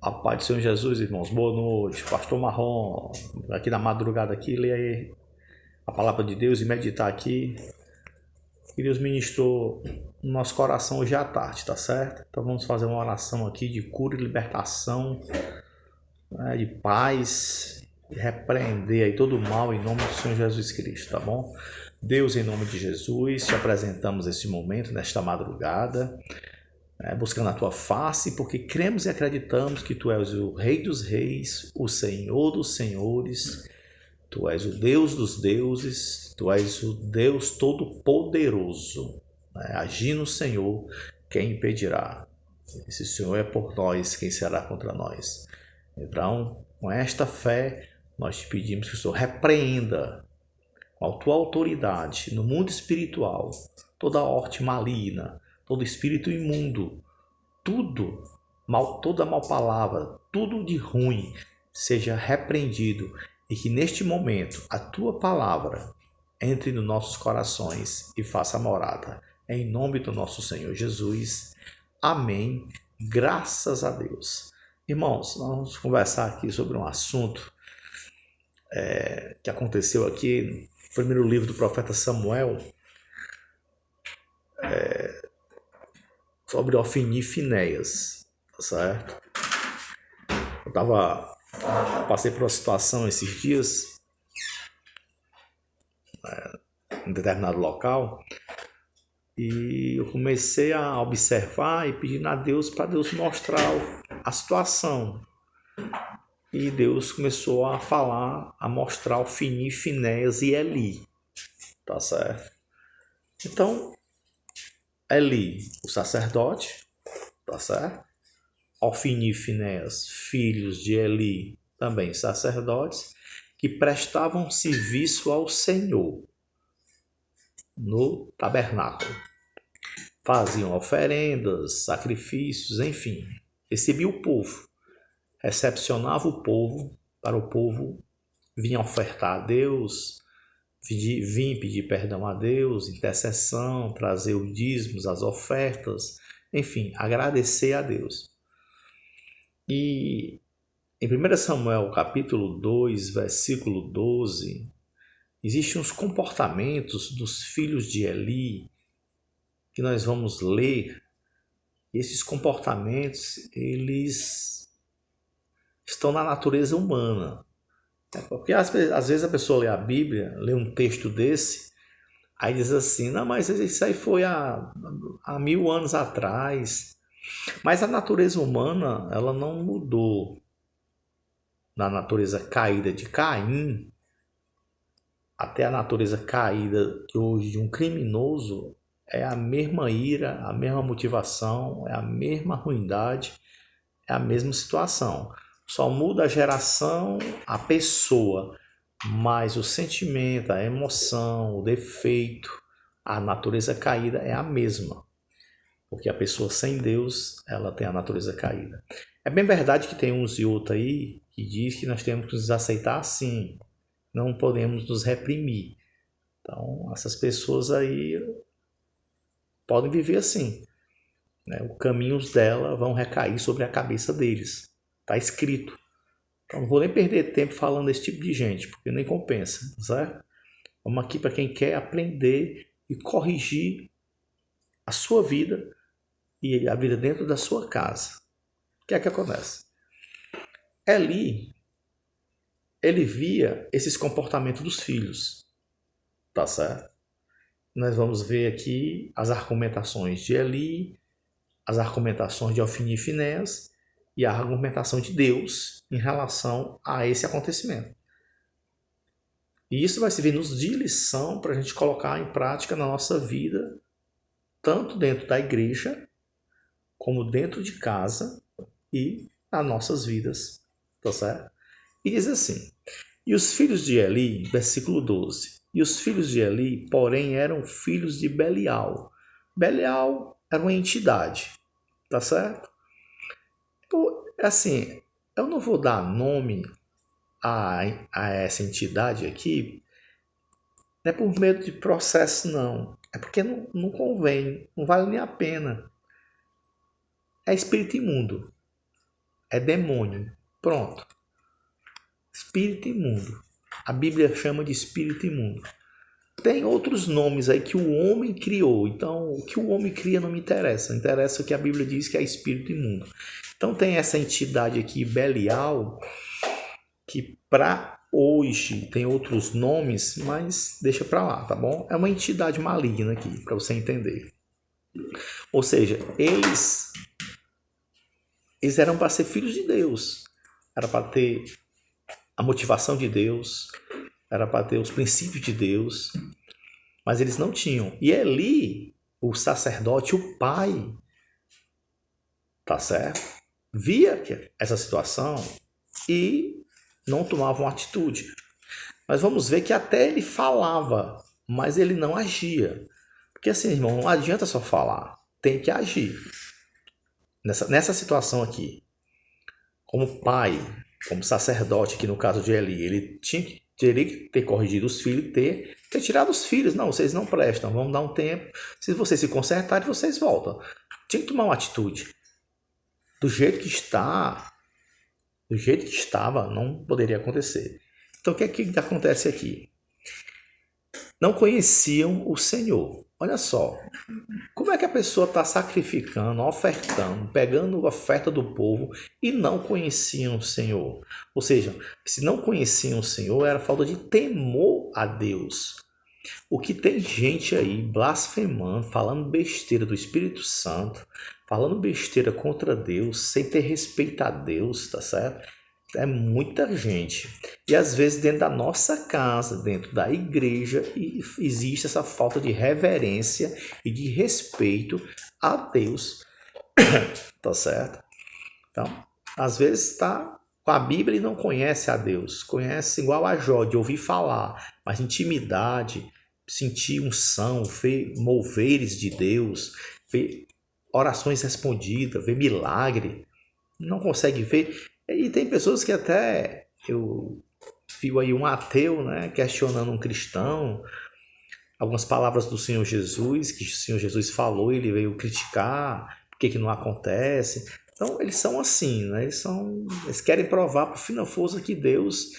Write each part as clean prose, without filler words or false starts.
A paz do Senhor Jesus, irmãos. Boa noite. Pastor Marrom, aqui na madrugada aqui, lê aí a palavra de Deus e meditar aqui. Que Deus ministrou no nosso coração hoje à tarde, tá certo? Então vamos fazer uma oração aqui de cura e libertação, né, de paz, e repreender aí todo o mal em nome do Senhor Jesus Cristo, tá bom? Deus, em nome de Jesus, te apresentamos esse momento, nesta madrugada, buscando a tua face, porque cremos e acreditamos que tu és o Rei dos Reis, o Senhor dos Senhores, tu és o Deus dos deuses, tu és o Deus Todo-Poderoso. Agindo o Senhor, quem impedirá? E se o Senhor é por nós, quem será contra nós? Então, com esta fé, nós te pedimos que o Senhor repreenda com a tua autoridade no mundo espiritual toda a horte maligna, todo espírito imundo, tudo, toda mal palavra, tudo de ruim seja repreendido e que neste momento a tua palavra entre nos nossos corações e faça morada. Em nome do nosso Senhor Jesus. Amém. Graças a Deus. Irmãos, nós vamos conversar aqui sobre um assunto que aconteceu aqui no primeiro livro do profeta Samuel, sobre Ofni e Finéias, tá certo? Eu passei por uma situação esses dias, em determinado local, e eu comecei a observar e pedir a Deus para Deus mostrar a situação. E Deus começou a falar, a mostrar Ofni, Finéias e Eli, tá certo? Então, Eli, o sacerdote, tá certo? Ofni e Finéias, filhos de Eli, também sacerdotes, que prestavam serviço ao Senhor no tabernáculo. Faziam oferendas, sacrifícios, enfim, recebia o povo, recepcionava o povo, para o povo vinha ofertar a Deus, vinha pedir perdão a Deus, intercessão, trazer os dízimos, as ofertas, enfim, agradecer a Deus. E em 1 Samuel capítulo 2, versículo 12, existem uns comportamentos dos filhos de Eli que nós vamos ler. Esses comportamentos, eles estão na natureza humana. Porque às vezes a pessoa lê a Bíblia, lê um texto desse, aí diz assim, não, mas isso aí foi há 1000 anos atrás. Mas a natureza humana, ela não mudou. Na natureza caída de Caim, até a natureza caída de hoje de um criminoso, é a mesma ira, a mesma motivação, é a mesma ruindade, é a mesma situação. Só muda a geração, a pessoa, mas o sentimento, a emoção, o defeito, a natureza caída é a mesma. Porque a pessoa sem Deus, ela tem a natureza caída. É bem verdade que tem uns e outros aí que diz que nós temos que nos aceitar assim, não podemos nos reprimir. Então, essas pessoas aí podem viver assim, né? Os caminhos dela vão recair sobre a cabeça deles. Está escrito. Então, não vou nem perder tempo falando desse tipo de gente, porque nem compensa, certo? Vamos aqui para quem quer aprender e corrigir a sua vida e a vida dentro da sua casa. O que é que acontece? Eli, ele via esses comportamentos dos filhos, tá certo? Nós vamos ver aqui as argumentações de Eli, as argumentações de Ofni e Finéias e a argumentação de Deus em relação a esse acontecimento. E isso vai servir-nos de lição para a gente colocar em prática na nossa vida, tanto dentro da igreja, como dentro de casa e nas nossas vidas, tá certo? E diz assim, e os filhos de Eli, versículo 12, e os filhos de Eli, porém, eram filhos de Belial. Belial era uma entidade, tá certo? Assim, eu não vou dar nome a essa entidade aqui, não é por medo de processo, não. É porque não convém, não vale nem a pena. É espírito imundo. é demônio. Pronto. Espírito imundo. A Bíblia chama de espírito imundo. Tem outros nomes aí que o homem criou. Então, o que o homem cria não me interessa. Interessa o que a Bíblia diz que é espírito imundo. Então, tem essa entidade aqui, Belial, que para hoje tem outros nomes, mas deixa para lá, tá bom? É uma entidade maligna aqui, para você entender. Ou seja, eles eram para ser filhos de Deus. Era para ter a motivação de Deus, era para ter os princípios de Deus, mas eles não tinham. E Eli, o sacerdote, o pai, tá certo? Via essa situação e não tomava uma atitude. Mas vamos ver que até ele falava, mas ele não agia. Porque assim, irmão, não adianta só falar, tem que agir. Nessa situação aqui, como pai, como sacerdote, aqui no caso de Eli, ele teria que ter corrigido os filhos, ter tirado os filhos. Não, vocês não prestam, vamos dar um tempo. Se vocês se consertarem, vocês voltam. Tinha que tomar uma atitude. Do jeito que estava, não poderia acontecer. Então, o que é que acontece aqui? Não conheciam o Senhor. Olha só, como é que a pessoa está sacrificando, ofertando, pegando a oferta do povo e não conheciam o Senhor? Ou seja, se não conheciam o Senhor, era falta de temor a Deus. O que tem gente aí blasfemando, falando besteira do Espírito Santo, falando besteira contra Deus, sem ter respeito a Deus, tá certo? É muita gente. E às vezes dentro da nossa casa, dentro da igreja, existe essa falta de reverência e de respeito a Deus. Tá certo? Então, às vezes está com a Bíblia e não conhece a Deus. Conhece igual a Jó, de ouvir falar, mas intimidade, sentir unção, ver moveres de Deus, ver orações respondidas, ver milagre. Não consegue ver. E tem pessoas que até, eu vi aí um ateu, né, questionando um cristão, algumas palavras do Senhor Jesus, que o Senhor Jesus falou, ele veio criticar, por que não acontece. Então, eles são assim, né? Eles querem provar para o fim da força que Deus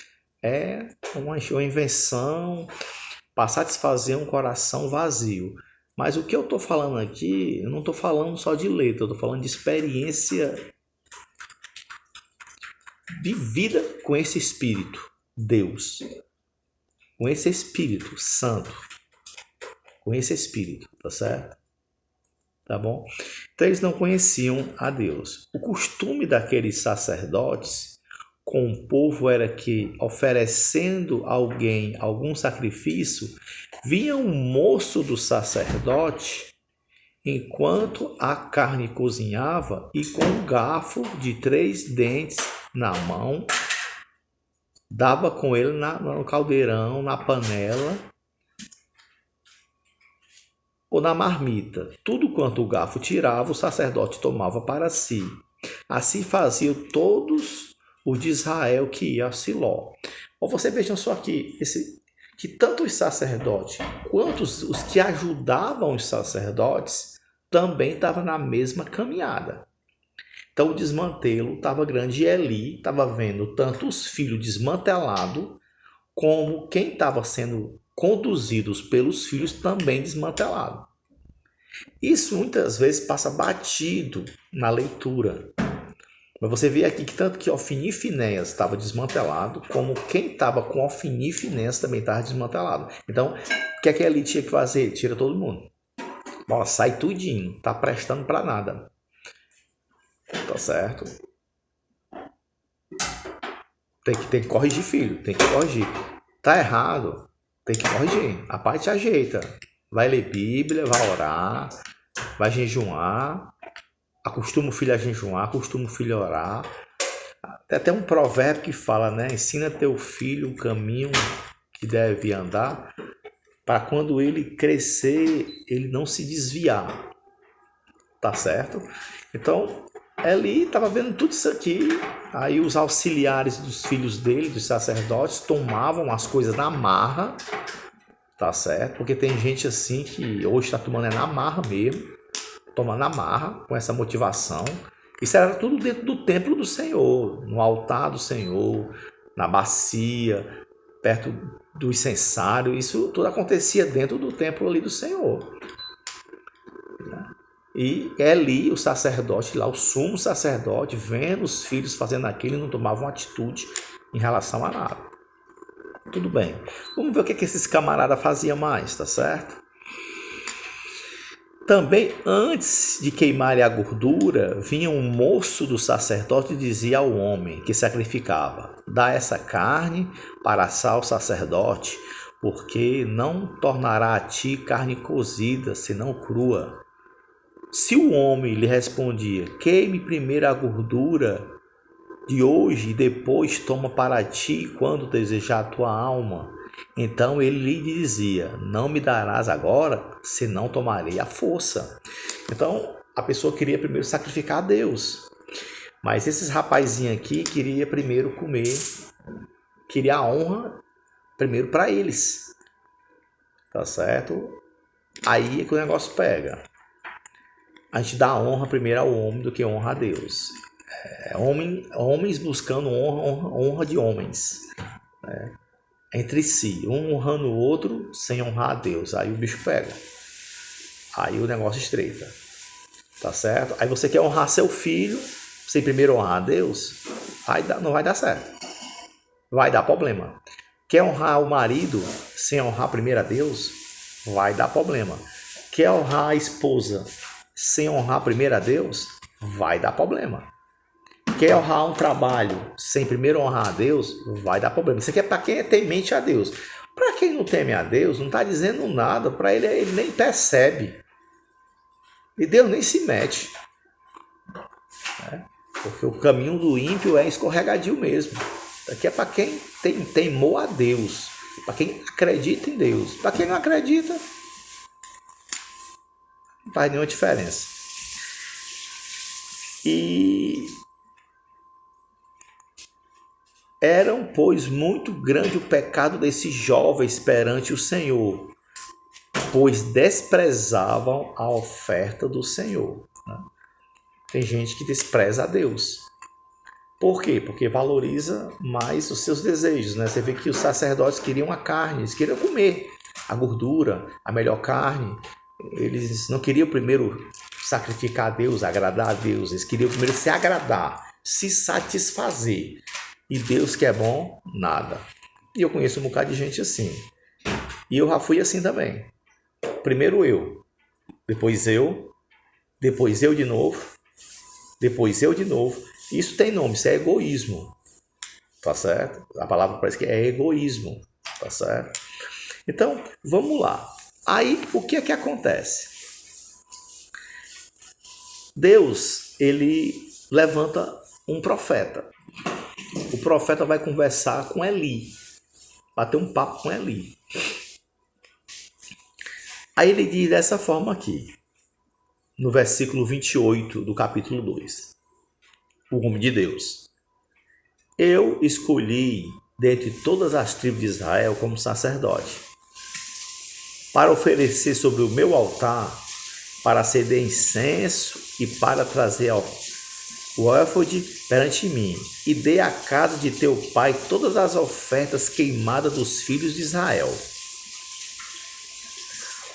é uma invenção para satisfazer um coração vazio. Mas o que eu estou falando aqui, eu não estou falando só de letra, eu estou falando de experiência vivida com esse Espírito, Deus, com esse Espírito Santo, com esse Espírito, tá certo? Tá bom? Então eles não conheciam a Deus. O costume daqueles sacerdotes com o povo era que, oferecendo a alguém algum sacrifício, vinha um moço do sacerdote enquanto a carne cozinhava e com um garfo de 3 dentes na mão, dava com ele no caldeirão, na panela ou na marmita. Tudo quanto o garfo tirava, o sacerdote tomava para si. Assim faziam todos os de Israel que iam a Siló. Ou você vejam só aqui, que tanto os sacerdotes quanto os que ajudavam os sacerdotes também estavam na mesma caminhada. Então o desmantelo estava grande e Eli estava vendo tanto os filhos desmantelados como quem estava sendo conduzidos pelos filhos também desmantelado. Isso muitas vezes passa batido na leitura. Mas você vê aqui que tanto que Ofni e Finéias estava desmantelado, como quem estava com Ofni e Finéias também estava desmantelado. Então, o que é que Eli tinha que fazer? Tira todo mundo. Ó, sai tudinho, tá prestando para nada. Tá certo? Tem que corrigir, filho. Tem que corrigir. Tá errado. Tem que corrigir. A parte ajeita. Vai ler Bíblia, vai orar, vai jejuar. Acostuma o filho a jejuar, acostuma o filho a orar. Tem até um provérbio que fala, né? Ensina teu filho o caminho que deve andar, para quando ele crescer, ele não se desviar. Tá certo? Então, Eli estava vendo tudo isso aqui. Aí os auxiliares dos filhos dele, dos sacerdotes, tomavam as coisas na marra. Tá certo? Porque tem gente assim que hoje está tomando na marra mesmo. Toma na marra, com essa motivação. Isso era tudo dentro do templo do Senhor, no altar do Senhor, na bacia, perto do incensário. Isso tudo acontecia dentro do templo ali do Senhor. E Eli, o sacerdote lá, o sumo sacerdote, vendo os filhos fazendo aquilo, não tomavam atitude em relação a nada. Tudo bem. Vamos ver o que esses camaradas faziam mais, tá certo? Também, antes de queimarem a gordura, vinha um moço do sacerdote e dizia ao homem que sacrificava: dá essa carne para assar o sacerdote, porque não tornará a ti carne cozida, senão crua. Se o homem lhe respondia: queime primeiro a gordura de hoje e depois toma para ti quando desejar a tua alma, então ele lhe dizia: não me darás agora, senão tomarei a força. Então a pessoa queria primeiro sacrificar a Deus, mas esses rapazinhos aqui queria primeiro comer, queria a honra primeiro para eles, tá certo? Aí é que o negócio pega. A gente dá honra primeiro ao homem do que honra a Deus. Homens buscando honra de homens, né? Entre si, um honrando o outro sem honrar a Deus. Aí o bicho pega. Aí o negócio estreita. Tá certo? Aí você quer honrar seu filho sem primeiro honrar a Deus, não vai dar certo. Vai dar problema. Quer honrar o marido sem honrar primeiro a Deus? Vai dar problema. Quer honrar a esposa sem honrar primeiro a Deus? Vai dar problema. Quer honrar um trabalho sem primeiro honrar a Deus? Vai dar problema. Isso aqui é para quem é temente a Deus. Para quem não teme a Deus, não está dizendo nada, para ele nem percebe. E Deus nem se mete. Né? Porque o caminho do ímpio é escorregadio mesmo. Isso aqui é para quem tem temor a Deus. Para quem acredita em Deus. Para quem não acredita, não faz nenhuma diferença. E eram, pois, muito grande o pecado desses jovens perante o Senhor, pois desprezavam a oferta do Senhor. Tem gente que despreza a Deus. Por quê? Porque valoriza mais os seus desejos, né? Você vê que os sacerdotes queriam a carne, eles queriam comer a gordura, a melhor carne. Eles não queriam primeiro sacrificar a Deus, agradar a Deus. Eles queriam primeiro se agradar, se satisfazer. E Deus que é bom, nada. E eu conheço um bocado de gente assim. E eu já fui assim também. Primeiro eu, depois eu de novo, depois eu de novo. Isso tem nome, isso é egoísmo. Tá certo? A palavra parece que é egoísmo. Tá certo? Então, vamos lá. Aí, o que é que acontece? Deus, ele levanta um profeta. O profeta vai conversar com Eli, bater um papo com Eli. Aí ele diz dessa forma aqui, no versículo 28 do capítulo 2. O homem de Deus: eu escolhi dentre todas as tribos de Israel como sacerdote, para oferecer sobre o meu altar, para acender incenso e para trazer o éfode perante mim, e dei à casa de teu pai todas as ofertas queimadas dos filhos de Israel.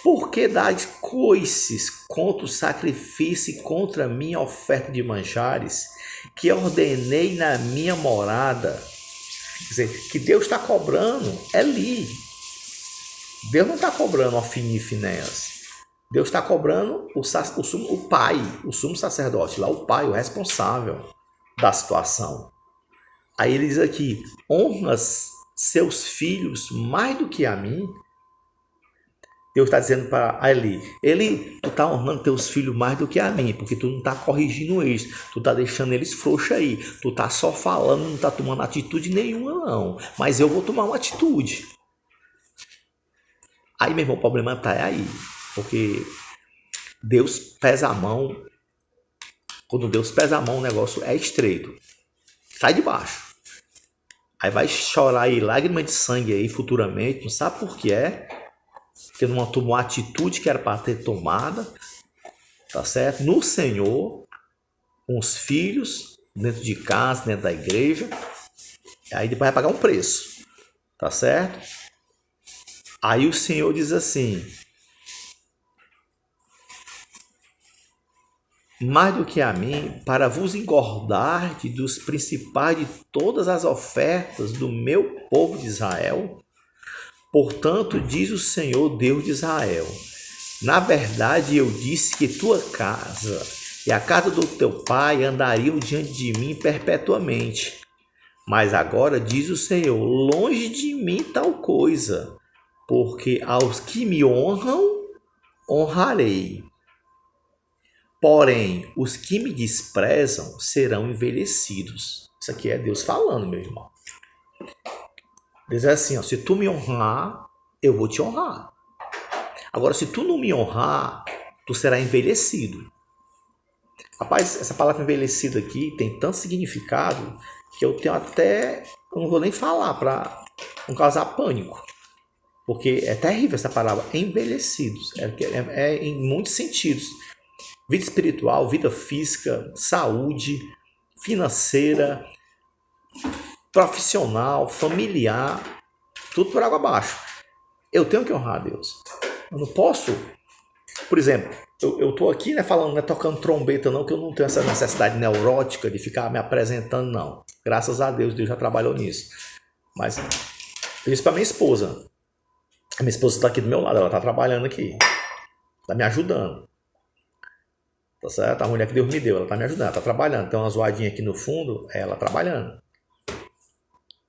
Por que dás coices contra o sacrifício e contra a minha oferta de manjares, que ordenei na minha morada? Quer dizer, que Deus está cobrando Eli. Deus não está cobrando Ofni e Finéias. Deus está cobrando o pai, o sumo sacerdote, lá o pai, o responsável da situação. Aí ele diz aqui: honras seus filhos mais do que a mim. Deus está dizendo para Eli: tu está honrando teus filhos mais do que a mim, porque tu não está corrigindo eles, tu está deixando eles frouxos aí, tu está só falando, não está tomando atitude nenhuma não, mas eu vou tomar uma atitude. Aí, meu irmão, o problema está aí. Porque Deus pesa a mão. Quando Deus pesa a mão, o negócio é estreito. Sai de baixo. Aí vai chorar aí lágrima de sangue aí futuramente. Não sabe por que é. Porque não tomou a atitude que era para ter tomada. Tá certo? No Senhor. com os filhos, dentro de casa, dentro da igreja. Aí depois vai pagar um preço, tá certo? Aí o Senhor diz assim: mais do que a mim, para vos engordar dos principais de todas as ofertas do meu povo de Israel. Portanto, diz o Senhor Deus de Israel: na verdade, eu disse que tua casa e a casa do teu pai andariam diante de mim perpetuamente. Mas agora diz o Senhor: longe de mim tal coisa, porque aos que me honram, honrarei. Porém, os que me desprezam serão envelhecidos. Isso aqui é Deus falando, meu irmão. Deus é assim, ó, se tu me honrar, eu vou te honrar. Agora, se tu não me honrar, tu será envelhecido. Rapaz, essa palavra envelhecido aqui tem tanto significado que eu tenho até... Eu não vou nem falar para não causar pânico. Porque é terrível essa palavra, envelhecidos. É em muitos sentidos. Vida espiritual, vida física, saúde, financeira, profissional, familiar, tudo por água abaixo. Eu tenho que honrar a Deus. Eu não posso, por exemplo, eu estou aqui, né, falando, não é tocando trombeta não, que eu não tenho essa necessidade neurótica de ficar me apresentando, não. Graças a Deus, Deus já trabalhou nisso. Mas eu disse para minha esposa. A minha esposa está aqui do meu lado, ela está trabalhando aqui. Está me ajudando. Tá certo? A mulher que Deus me deu, ela está me ajudando, está trabalhando. Tem uma zoadinha aqui no fundo, é ela trabalhando.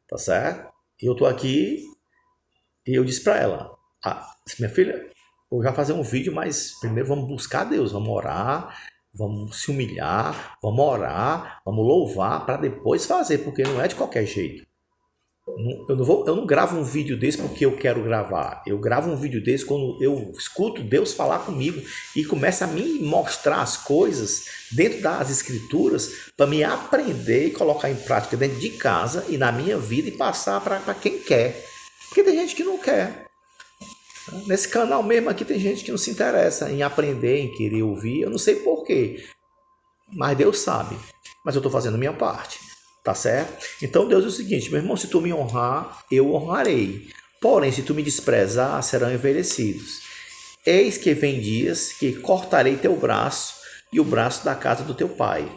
Tá certo? E eu estou aqui e eu disse para ela: minha filha, vou já fazer um vídeo, mas primeiro vamos buscar Deus, vamos orar, vamos se humilhar, vamos orar, vamos louvar para depois fazer, porque não é de qualquer jeito. Eu não gravo um vídeo desse porque eu quero gravar. Eu gravo um vídeo desse quando eu escuto Deus falar comigo e começa a me mostrar as coisas dentro das escrituras para me aprender e colocar em prática dentro de casa e na minha vida e passar para quem quer. Porque tem gente que não quer. Nesse canal mesmo aqui tem gente que não se interessa em aprender, em querer ouvir. Eu não sei porquê, mas Deus sabe. Mas eu estou fazendo a minha parte. Tá certo? Então Deus diz o seguinte: meu irmão, se tu me honrar, eu honrarei. Porém, se tu me desprezar, serão envelhecidos. Eis que vem dias que cortarei teu braço e o braço da casa do teu pai,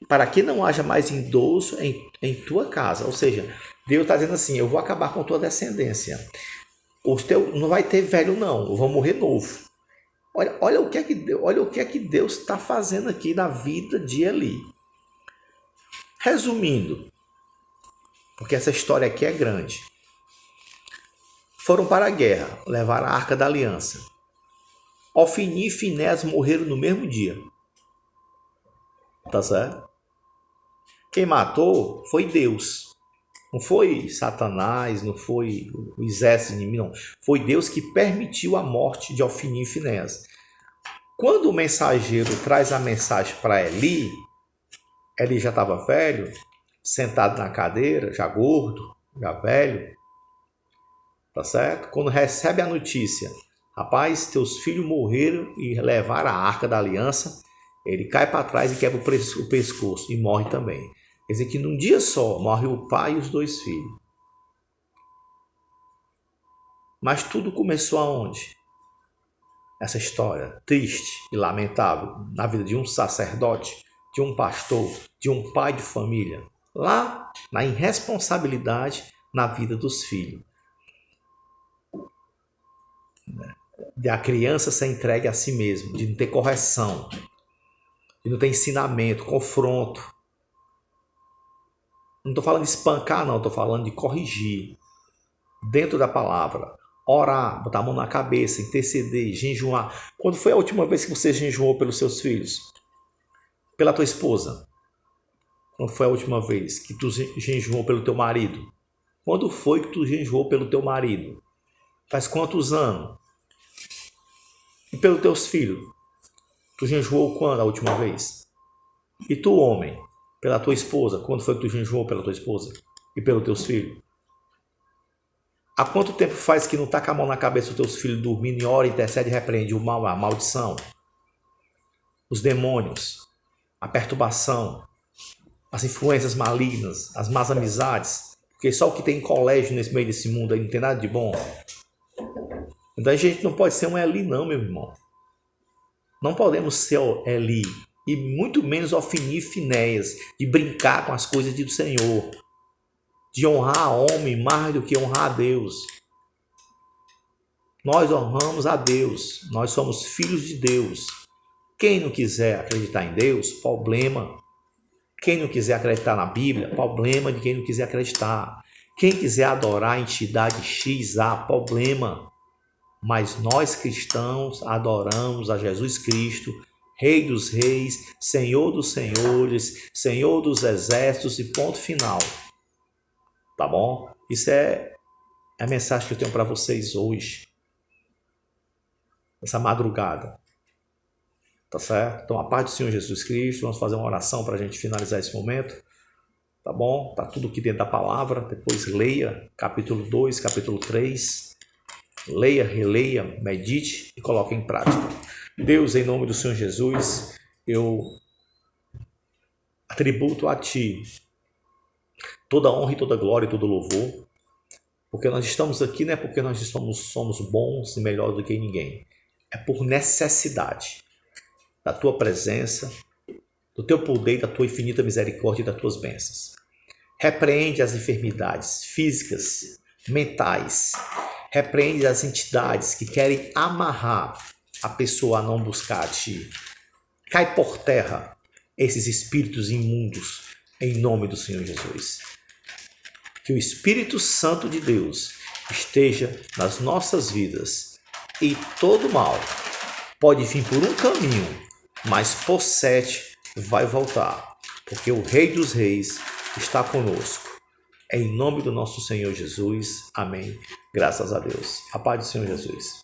para que não haja mais idoso em tua casa. Ou seja, Deus está dizendo assim: eu vou acabar com tua descendência. Não vai ter velho, não. Eu vou morrer novo. Olha o que é que Deus está fazendo aqui na vida de Eli. Resumindo, porque essa história aqui é grande. Foram para a guerra, levaram a Arca da Aliança. Ofni e Finéias morreram no mesmo dia. Tá certo? Quem matou foi Deus. Não foi Satanás, não foi o exército inimigo, não. Foi Deus que permitiu a morte de Ofni e Finéias. Quando o mensageiro traz a mensagem para Eli, Eli já estava velho, sentado na cadeira, já gordo, já velho, tá certo? Quando recebe a notícia: rapaz, teus filhos morreram e levaram a Arca da Aliança, ele cai para trás e quebra o pescoço e morre também. Quer dizer que num dia só morre o pai e os dois filhos. Mas tudo começou aonde? Essa história triste e lamentável na vida de um sacerdote, de um pastor, de um pai de família, lá na irresponsabilidade na vida dos filhos. De a criança ser entregue a si mesmo, de não ter correção, de não ter ensinamento, confronto. Não estou falando de espancar, não, estou falando de corrigir. Dentro da palavra, orar, botar a mão na cabeça, interceder, jejuar. Quando foi a última vez que você jejuou pelos seus filhos? Pela tua esposa? Quando foi a última vez que tu jejuou pelo teu marido? Quando foi que tu jejuou pelo teu marido? Faz quantos anos? E pelos teus filhos? Tu jejuou quando a última vez? E tu, homem, pela tua esposa? Quando foi que tu jejuou pela tua esposa? E pelos teus filhos? Há quanto tempo faz que não tá com a mão na cabeça dos teus filhos dormindo e ora, intercede e repreende o mal, a maldição? Os demônios? a perturbação, as influências malignas, as más amizades, porque só o que tem colégio nesse meio desse mundo aí não tem nada de bom. Então a gente não pode ser um Eli não, meu irmão. Não podemos ser Eli, e muito menos Ofni e Finéias, de brincar com as coisas do Senhor, de honrar a homem mais do que honrar a Deus. Nós honramos a Deus, nós somos filhos de Deus. Quem não quiser acreditar em Deus, problema. Quem não quiser acreditar na Bíblia, problema de quem não quiser acreditar. Quem quiser adorar a entidade X, problema. Mas nós cristãos adoramos a Jesus Cristo, Rei dos Reis, Senhor dos Senhores, Senhor dos Exércitos e ponto final. Tá bom? Isso é a mensagem que eu tenho para vocês hoje, essa madrugada. Tá certo? Então, a paz do Senhor Jesus Cristo. Vamos fazer uma oração para a gente finalizar esse momento. Tá bom? Tá tudo aqui dentro da palavra. Depois leia capítulo 2, capítulo 3. Leia, releia, medite e coloque em prática. Deus, em nome do Senhor Jesus, eu atributo a Ti toda honra e toda glória e todo louvor, porque nós estamos aqui não é porque nós somos bons e melhores do que ninguém. É por necessidade da Tua presença, do Teu poder, da Tua infinita misericórdia e das Tuas bênçãos. Repreende as enfermidades físicas, mentais. Repreende as entidades que querem amarrar a pessoa a não buscar a Ti. Cai por terra esses espíritos imundos em nome do Senhor Jesus. Que o Espírito Santo de Deus esteja nas nossas vidas e todo mal pode vir por um caminho, mas por 7 vai voltar, porque o Rei dos Reis está conosco. Em nome do nosso Senhor Jesus. Amém. Graças a Deus. A paz do Senhor Jesus.